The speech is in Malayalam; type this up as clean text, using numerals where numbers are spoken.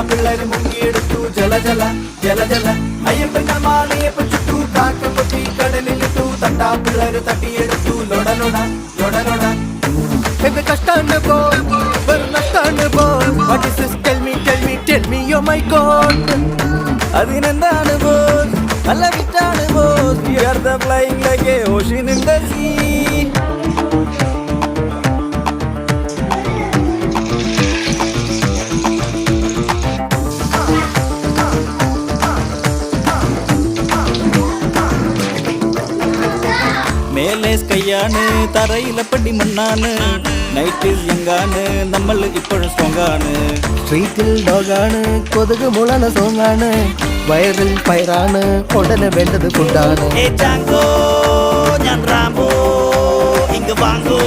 പിള്ളേര് മുങ്ങിയെടുത്തു ജല ജല ജല ജല അയ്യപ്പന്റെ മാലയപ്പ ചുട്ടു കാക്ക പൊട്ടി കടലിലിട്ടു തട്ടാ പിള്ളേര് തട്ടിയെടുത്തു ലൊട ലൊട ലൊട ലൊട കഷ്ടാണ് പോ നഷ്ടാണ് പോ what is this tell me yo my God അതിനെന്താണ് ബോസ് നല്ല വിറ്റാണ് boss we are the flying like a ocean in the sea മേലെ സ്കൈയാണ് തറയിലപ്പടി മണ്ണാണ് നൈറ്റ് യങ്ങാണ് നമ്മൾ ഇപ്പോഴും സ്ട്രോങ്ങാണ് സ്ട്രീറ്റിൽ ഡോഗാണ് കൊതുക് മുളണ സോങ്ങാണ് വയറിൽ പയറാണ് ഉടനെ വേണ്ടത് ഫുഡാണ് ഞാൻ റാംബോ ഇങ്ങ് വാങ്ങോ